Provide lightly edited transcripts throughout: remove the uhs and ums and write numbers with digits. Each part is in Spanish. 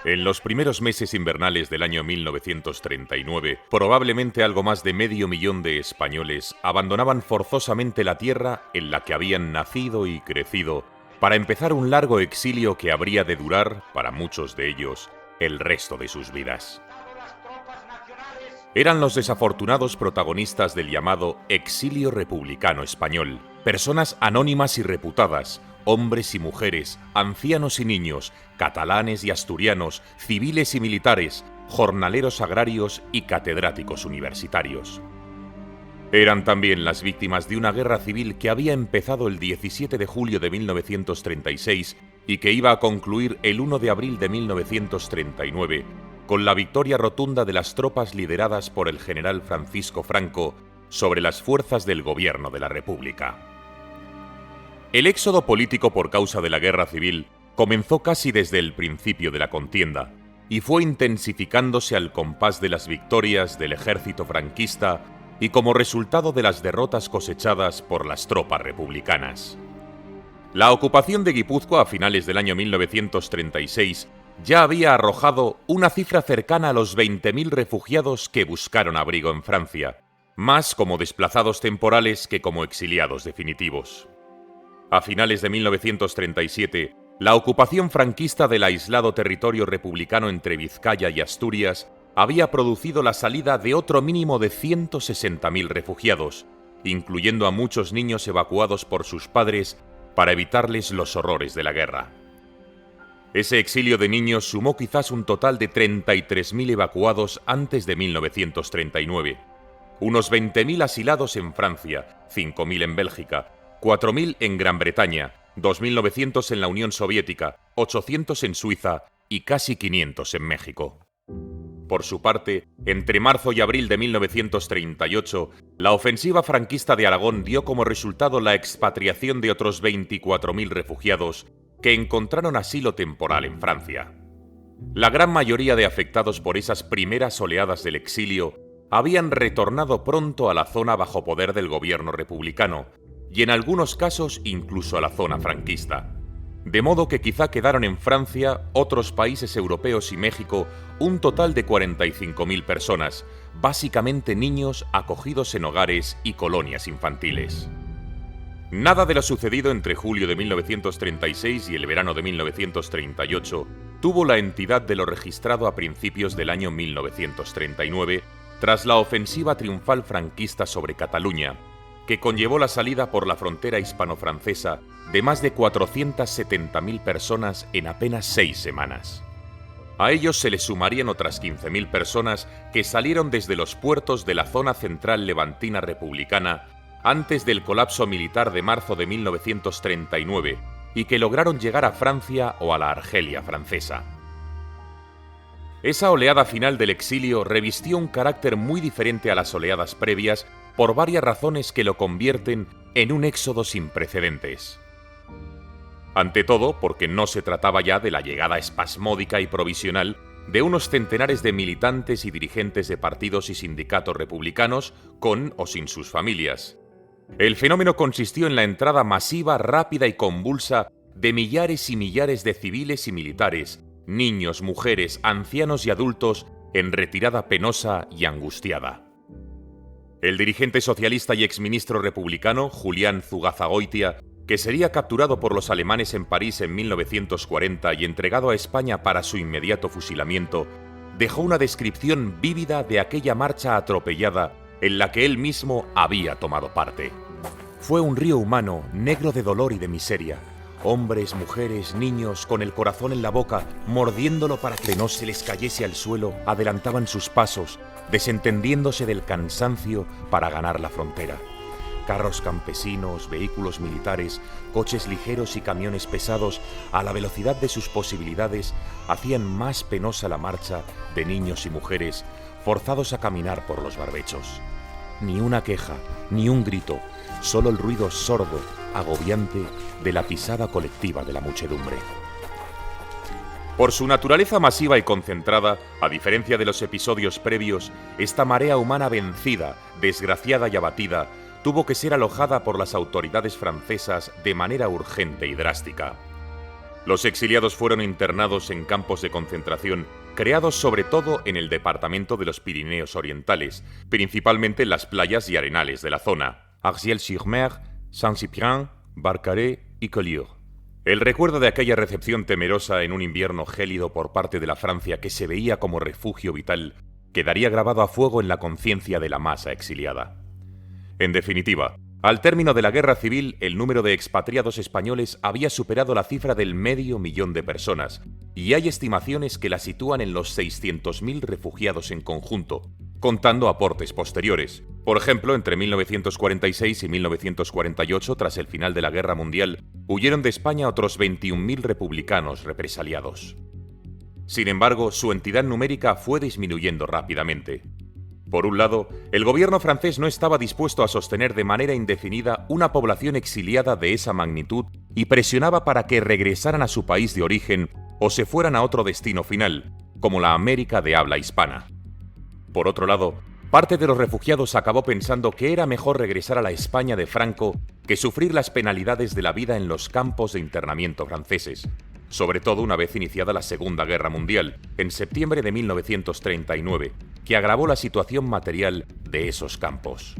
En los primeros meses invernales del año 1939, probablemente algo más de 500.000 de españoles abandonaban forzosamente la tierra en la que habían nacido y crecido para empezar un largo exilio que habría de durar, para muchos de ellos, el resto de sus vidas. Eran los desafortunados protagonistas del llamado exilio republicano español, personas anónimas y reputadas, hombres y mujeres, ancianos y niños, catalanes y asturianos, civiles y militares, jornaleros agrarios y catedráticos universitarios. Eran también las víctimas de una guerra civil que había empezado el 17 de julio de 1936 y que iba a concluir el 1 de abril de 1939, con la victoria rotunda de las tropas lideradas por el general Francisco Franco sobre las fuerzas del gobierno de la República. El éxodo político por causa de la guerra civil comenzó casi desde el principio de la contienda y fue intensificándose al compás de las victorias del ejército franquista y como resultado de las derrotas cosechadas por las tropas republicanas. La ocupación de Guipúzcoa a finales del año 1936 ya había arrojado una cifra cercana a los 20.000 refugiados que buscaron abrigo en Francia, más como desplazados temporales que como exiliados definitivos. A finales de 1937, la ocupación franquista del aislado territorio republicano entre Vizcaya y Asturias había producido la salida de otro mínimo de 160.000 refugiados, incluyendo a muchos niños evacuados por sus padres para evitarles los horrores de la guerra. Ese exilio de niños sumó quizás un total de 33.000 evacuados antes de 1939, unos 20.000 asilados en Francia, 5.000 en Bélgica, 4.000 en Gran Bretaña, 2.900 en la Unión Soviética, 800 en Suiza y casi 500 en México. Por su parte, entre marzo y abril de 1938, la ofensiva franquista de Aragón dio como resultado la expatriación de otros 24.000 refugiados que encontraron asilo temporal en Francia. La gran mayoría de afectados por esas primeras oleadas del exilio habían retornado pronto a la zona bajo poder del gobierno republicano, y en algunos casos incluso a la zona franquista. De modo que quizá quedaron en Francia, otros países europeos y México un total de 45.000 personas, básicamente niños acogidos en hogares y colonias infantiles. Nada de lo sucedido entre julio de 1936 y el verano de 1938 tuvo la entidad de lo registrado a principios del año 1939, tras la ofensiva triunfal franquista sobre Cataluña, que conllevó la salida por la frontera hispano-francesa de más de 470.000 personas en apenas 6 semanas. A ellos se les sumarían otras 15.000 personas que salieron desde los puertos de la zona central levantina republicana antes del colapso militar de marzo de 1939 y que lograron llegar a Francia o a la Argelia francesa. Esa oleada final del exilio revistió un carácter muy diferente a las oleadas previas por varias razones que lo convierten en un éxodo sin precedentes. Ante todo, porque no se trataba ya de la llegada espasmódica y provisional de unos centenares de militantes y dirigentes de partidos y sindicatos republicanos con o sin sus familias. El fenómeno consistió en la entrada masiva, rápida y convulsa de millares y millares de civiles y militares, niños, mujeres, ancianos y adultos en retirada penosa y angustiada. El dirigente socialista y exministro republicano, Julián Zugazagoitia, que sería capturado por los alemanes en París en 1940 y entregado a España para su inmediato fusilamiento, dejó una descripción vívida de aquella marcha atropellada en la que él mismo había tomado parte. Fue un río humano, negro de dolor y de miseria. Hombres, mujeres, niños, con el corazón en la boca, mordiéndolo para que no se les cayese al suelo, adelantaban sus pasos, desentendiéndose del cansancio para ganar la frontera. Carros campesinos, vehículos militares, coches ligeros y camiones pesados, a la velocidad de sus posibilidades, hacían más penosa la marcha de niños y mujeres, forzados a caminar por los barbechos. Ni una queja, ni un grito, solo el ruido sordo, agobiante, de la pisada colectiva de la muchedumbre. Por su naturaleza masiva y concentrada, a diferencia de los episodios previos, esta marea humana vencida, desgraciada y abatida, tuvo que ser alojada por las autoridades francesas de manera urgente y drástica. Los exiliados fueron internados en campos de concentración creados sobre todo en el departamento de los Pirineos Orientales, principalmente en las playas y arenales de la zona: Arciel-sur-Mer, Saint-Cyprien, Barcarès y Collioure. El recuerdo de aquella recepción temerosa en un invierno gélido por parte de la Francia que se veía como refugio vital quedaría grabado a fuego en la conciencia de la masa exiliada. En definitiva, al término de la Guerra Civil, el número de expatriados españoles había superado la cifra del 500.000 de personas, y hay estimaciones que la sitúan en los 600.000 refugiados en conjunto, contando aportes posteriores. Por ejemplo, entre 1946 y 1948, tras el final de la Guerra Mundial, huyeron de España otros 21.000 republicanos represaliados. Sin embargo, su entidad numérica fue disminuyendo rápidamente. Por un lado, el gobierno francés no estaba dispuesto a sostener de manera indefinida una población exiliada de esa magnitud y presionaba para que regresaran a su país de origen o se fueran a otro destino final, como la América de habla hispana. Por otro lado, parte de los refugiados acabó pensando que era mejor regresar a la España de Franco que sufrir las penalidades de la vida en los campos de internamiento franceses, sobre todo una vez iniciada la Segunda Guerra Mundial, en septiembre de 1939, que agravó la situación material de esos campos.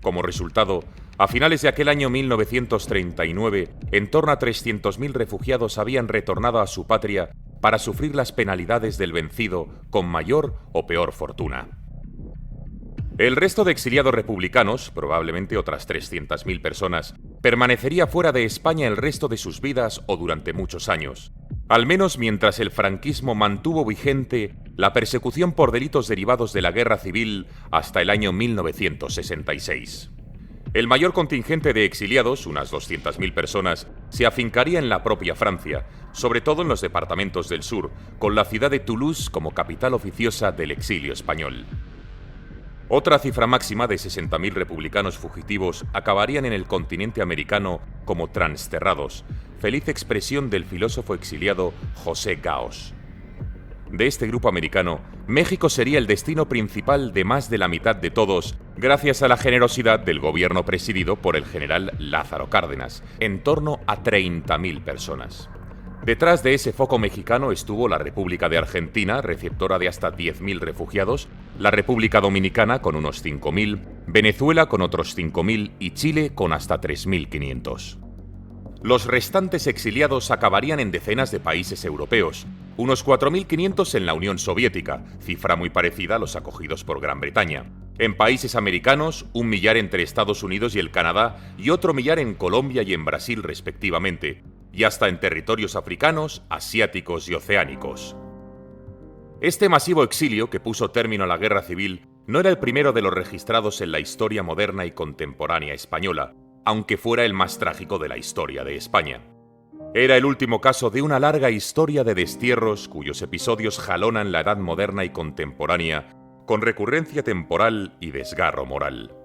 Como resultado, a finales de aquel año 1939, en torno a 300.000 refugiados habían retornado a su patria para sufrir las penalidades del vencido con mayor o peor fortuna. El resto de exiliados republicanos, probablemente otras 300.000 personas, permanecería fuera de España el resto de sus vidas o durante muchos años, al menos mientras el franquismo mantuvo vigente la persecución por delitos derivados de la Guerra Civil hasta el año 1966. El mayor contingente de exiliados, unas 200.000 personas, se afincaría en la propia Francia, sobre todo en los departamentos del sur, con la ciudad de Toulouse como capital oficiosa del exilio español. Otra cifra máxima de 60.000 republicanos fugitivos acabarían en el continente americano como transterrados, feliz expresión del filósofo exiliado José Gauss. De este grupo americano, México sería el destino principal de más de la mitad de todos, gracias a la generosidad del gobierno presidido por el general Lázaro Cárdenas, en torno a 30.000 personas. Detrás de ese foco mexicano estuvo la República de Argentina, receptora de hasta 10.000 refugiados, la República Dominicana con unos 5.000, Venezuela con otros 5.000 y Chile con hasta 3.500. Los restantes exiliados acabarían en decenas de países europeos, unos 4.500 en la Unión Soviética, cifra muy parecida a los acogidos por Gran Bretaña. En países americanos, 1 millar entre Estados Unidos y el Canadá y otro millar en Colombia y en Brasil respectivamente, y hasta en territorios africanos, asiáticos y oceánicos. Este masivo exilio, que puso término a la Guerra Civil, no era el primero de los registrados en la historia moderna y contemporánea española, aunque fuera el más trágico de la historia de España. Era el último caso de una larga historia de destierros cuyos episodios jalonan la edad moderna y contemporánea, con recurrencia temporal y desgarro moral.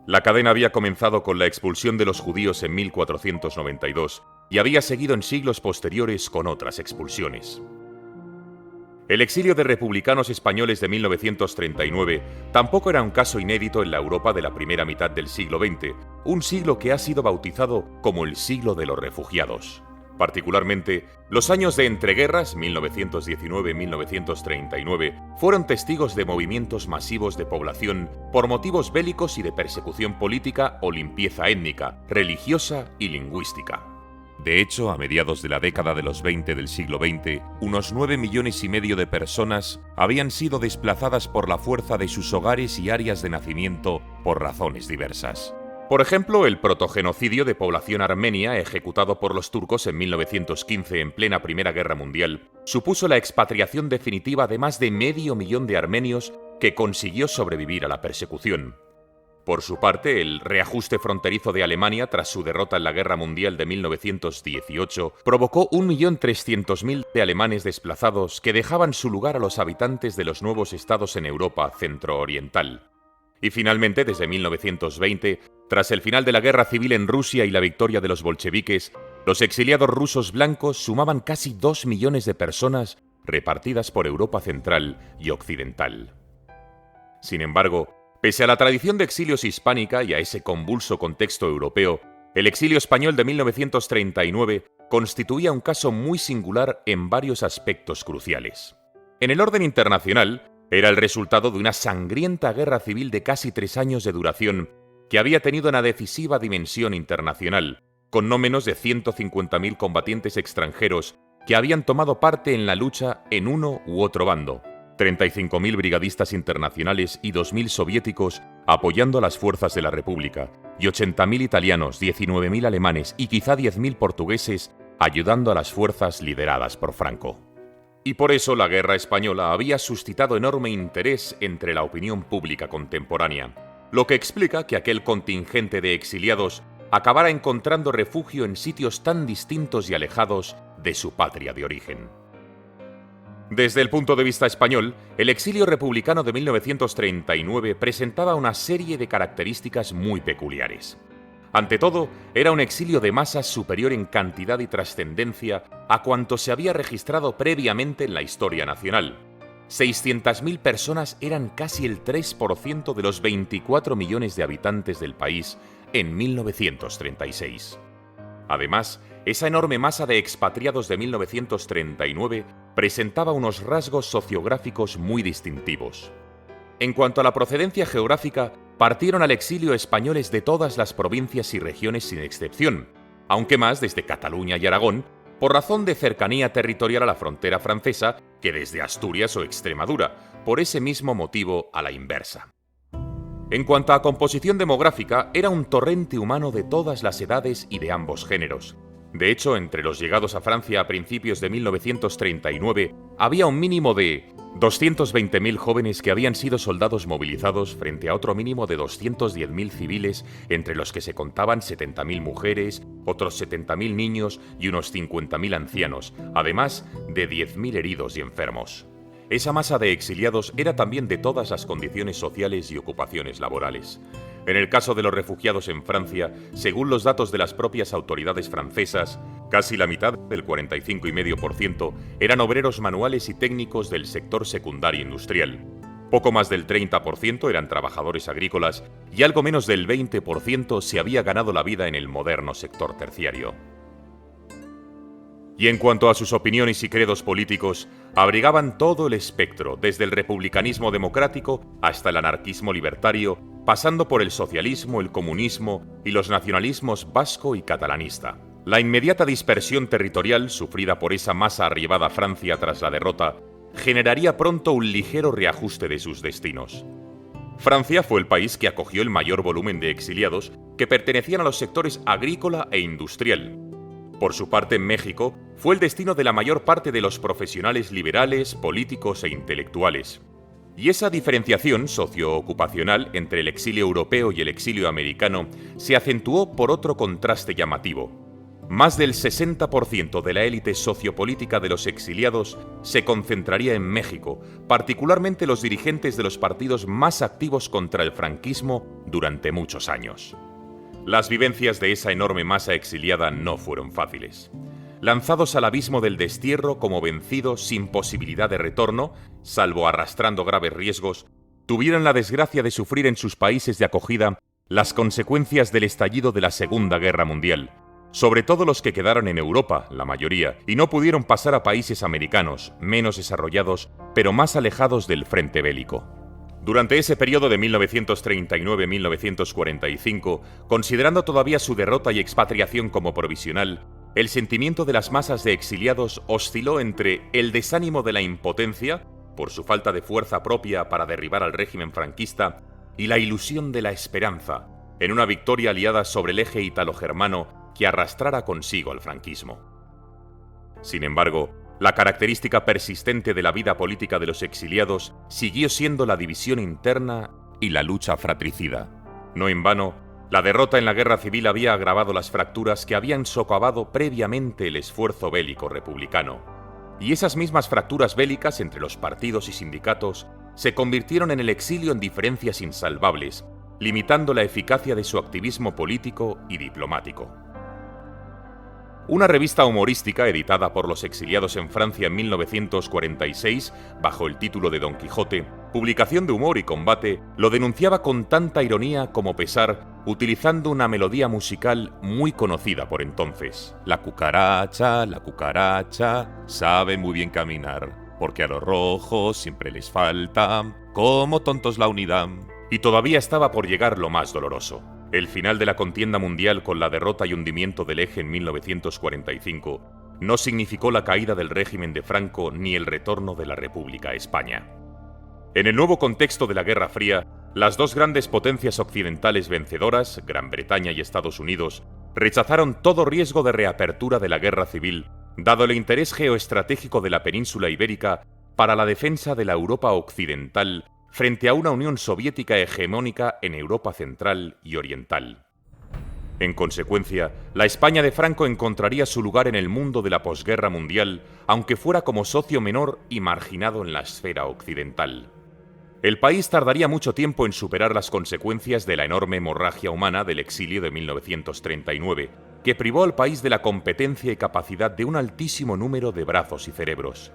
La cadena había comenzado con la expulsión de los judíos en 1492 y había seguido en siglos posteriores con otras expulsiones. El exilio de republicanos españoles de 1939 tampoco era un caso inédito en la Europa de la primera mitad del siglo XX, un siglo que ha sido bautizado como el siglo de los refugiados. Particularmente, los años de entreguerras, 1919-1939, fueron testigos de movimientos masivos de población por motivos bélicos y de persecución política o limpieza étnica, religiosa y lingüística. De hecho, a mediados de la década de los 20 del siglo XX, unos 9,5 millones de personas habían sido desplazadas por la fuerza de sus hogares y áreas de nacimiento por razones diversas. Por ejemplo, el protogenocidio de población armenia ejecutado por los turcos en 1915 en plena Primera Guerra Mundial supuso la expatriación definitiva de más de 500.000 de armenios que consiguió sobrevivir a la persecución. Por su parte, el reajuste fronterizo de Alemania tras su derrota en la Guerra Mundial de 1918 provocó 1.300.000 de alemanes desplazados que dejaban su lugar a los habitantes de los nuevos estados en Europa centro-oriental. Y finalmente, desde 1920, tras el final de la Guerra Civil en Rusia y la victoria de los bolcheviques, los exiliados rusos blancos sumaban casi 2 millones de personas repartidas por Europa central y occidental. Sin embargo, pese a la tradición de exilios hispánica y a ese convulso contexto europeo, el exilio español de 1939 constituía un caso muy singular en varios aspectos cruciales. En el orden internacional, era el resultado de una sangrienta guerra civil de casi 3 años de duración que había tenido una decisiva dimensión internacional, con no menos de 150.000 combatientes extranjeros que habían tomado parte en la lucha en uno u otro bando, 35.000 brigadistas internacionales y 2.000 soviéticos apoyando a las fuerzas de la República, y 80.000 italianos, 19.000 alemanes y quizá 10.000 portugueses ayudando a las fuerzas lideradas por Franco. Y por eso la guerra española había suscitado enorme interés entre la opinión pública contemporánea, lo que explica que aquel contingente de exiliados acabara encontrando refugio en sitios tan distintos y alejados de su patria de origen. Desde el punto de vista español, el exilio republicano de 1939 presentaba una serie de características muy peculiares. Ante todo, era un exilio de masas superior en cantidad y trascendencia a cuanto se había registrado previamente en la historia nacional. 600.000 personas eran casi el 3% de los 24 millones de habitantes del país en 1936. Además, esa enorme masa de expatriados de 1939 presentaba unos rasgos sociográficos muy distintivos. En cuanto a la procedencia geográfica, partieron al exilio españoles de todas las provincias y regiones sin excepción, aunque más desde Cataluña y Aragón, por razón de cercanía territorial a la frontera francesa que desde Asturias o Extremadura, por ese mismo motivo a la inversa. En cuanto a composición demográfica, era un torrente humano de todas las edades y de ambos géneros. De hecho, entre los llegados a Francia a principios de 1939, había un mínimo de 220.000 jóvenes que habían sido soldados movilizados frente a otro mínimo de 210.000 civiles, entre los que se contaban 70.000 mujeres, otros 70.000 niños y unos 50.000 ancianos, además de 10.000 heridos y enfermos. Esa masa de exiliados era también de todas las condiciones sociales y ocupaciones laborales. En el caso de los refugiados en Francia, según los datos de las propias autoridades francesas, casi la mitad, del 45,5%, eran obreros manuales y técnicos del sector secundario industrial. Poco más del 30% eran trabajadores agrícolas y algo menos del 20% se había ganado la vida en el moderno sector terciario. Y en cuanto a sus opiniones y credos políticos, abrigaban todo el espectro, desde el republicanismo democrático hasta el anarquismo libertario, pasando por el socialismo, el comunismo y los nacionalismos vasco y catalanista. La inmediata dispersión territorial sufrida por esa masa arribada a Francia tras la derrota generaría pronto un ligero reajuste de sus destinos. Francia fue el país que acogió el mayor volumen de exiliados que pertenecían a los sectores agrícola e industrial. Por su parte, México fue el destino de la mayor parte de los profesionales liberales, políticos e intelectuales. Y esa diferenciación socioocupacional entre el exilio europeo y el exilio americano se acentuó por otro contraste llamativo. Más del 60% de la élite sociopolítica de los exiliados se concentraría en México, particularmente los dirigentes de los partidos más activos contra el franquismo durante muchos años. Las vivencias de esa enorme masa exiliada no fueron fáciles. Lanzados al abismo del destierro como vencidos sin posibilidad de retorno, salvo arrastrando graves riesgos, tuvieron la desgracia de sufrir en sus países de acogida las consecuencias del estallido de la Segunda Guerra Mundial, sobre todo los que quedaron en Europa, la mayoría, y no pudieron pasar a países americanos, menos desarrollados, pero más alejados del frente bélico. Durante ese periodo de 1939-1945, considerando todavía su derrota y expatriación como provisional, el sentimiento de las masas de exiliados osciló entre el desánimo de la impotencia, por su falta de fuerza propia para derribar al régimen franquista, y la ilusión de la esperanza, en una victoria aliada sobre el eje italo-germano que arrastrara consigo al franquismo. Sin embargo, la característica persistente de la vida política de los exiliados siguió siendo la división interna y la lucha fratricida. No en vano, la derrota en la guerra civil había agravado las fracturas que habían socavado previamente el esfuerzo bélico republicano. Y esas mismas fracturas bélicas entre los partidos y sindicatos se convirtieron en el exilio en diferencias insalvables, limitando la eficacia de su activismo político y diplomático. Una revista humorística editada por los exiliados en Francia en 1946, bajo el título de Don Quijote, publicación de humor y combate, lo denunciaba con tanta ironía como pesar utilizando una melodía musical muy conocida por entonces. La cucaracha, sabe muy bien caminar, porque a los rojos siempre les falta, como tontos la unidad. Y todavía estaba por llegar lo más doloroso. El final de la contienda mundial con la derrota y hundimiento del Eje en 1945 no significó la caída del régimen de Franco ni el retorno de la República a España. En el nuevo contexto de la Guerra Fría, las dos grandes potencias occidentales vencedoras, Gran Bretaña y Estados Unidos, rechazaron todo riesgo de reapertura de la guerra civil, dado el interés geoestratégico de la península ibérica para la defensa de la Europa occidental frente a una Unión Soviética hegemónica en Europa central y oriental. En consecuencia, la España de Franco encontraría su lugar en el mundo de la posguerra mundial, aunque fuera como socio menor y marginado en la esfera occidental. El país tardaría mucho tiempo en superar las consecuencias de la enorme hemorragia humana del exilio de 1939, que privó al país de la competencia y capacidad de un altísimo número de brazos y cerebros.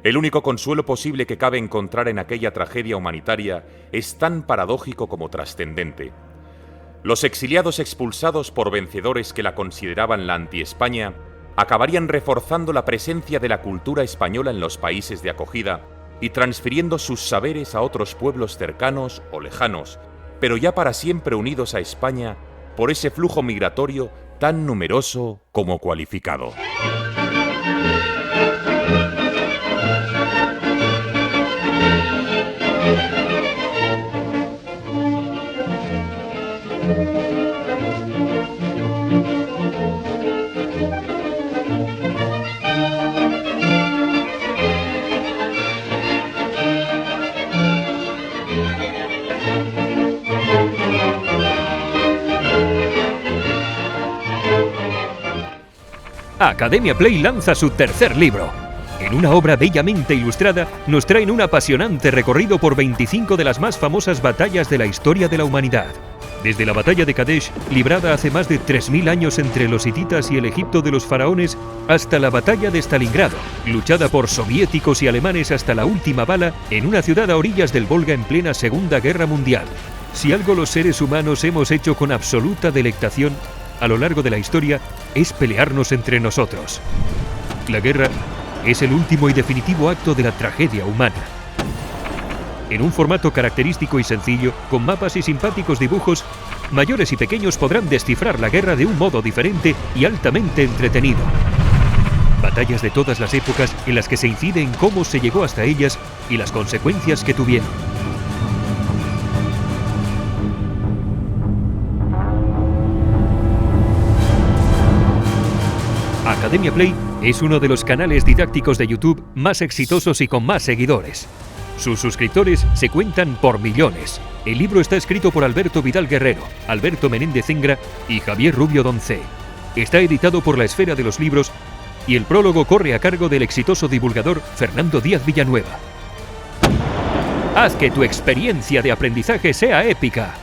El único consuelo posible que cabe encontrar en aquella tragedia humanitaria es tan paradójico como trascendente. Los exiliados expulsados por vencedores que la consideraban la anti-España acabarían reforzando la presencia de la cultura española en los países de acogida y transfiriendo sus saberes a otros pueblos cercanos o lejanos, pero ya para siempre unidos a España por ese flujo migratorio tan numeroso como cualificado. Academia Play lanza su tercer libro. En una obra bellamente ilustrada, nos traen un apasionante recorrido por 25 de las más famosas batallas de la historia de la humanidad. Desde la batalla de Kadesh, librada hace más de 3000 años entre los hititas y el Egipto de los faraones, hasta la batalla de Stalingrado, luchada por soviéticos y alemanes hasta la última bala en una ciudad a orillas del Volga en plena Segunda Guerra Mundial. Si algo los seres humanos hemos hecho con absoluta delectación a lo largo de la historia, es pelearnos entre nosotros. La guerra es el último y definitivo acto de la tragedia humana. En un formato característico y sencillo, con mapas y simpáticos dibujos, mayores y pequeños podrán descifrar la guerra de un modo diferente y altamente entretenido. Batallas de todas las épocas en las que se incide en cómo se llegó hasta ellas y las consecuencias que tuvieron. Academia Play es uno de los canales didácticos de YouTube más exitosos y con más seguidores. Sus suscriptores se cuentan por millones. El libro está escrito por Alberto Vidal Guerrero, Alberto Menéndez Zengra y Javier Rubio Doncé. Está editado por La Esfera de los Libros y el prólogo corre a cargo del exitoso divulgador Fernando Díaz Villanueva. Haz que tu experiencia de aprendizaje sea épica.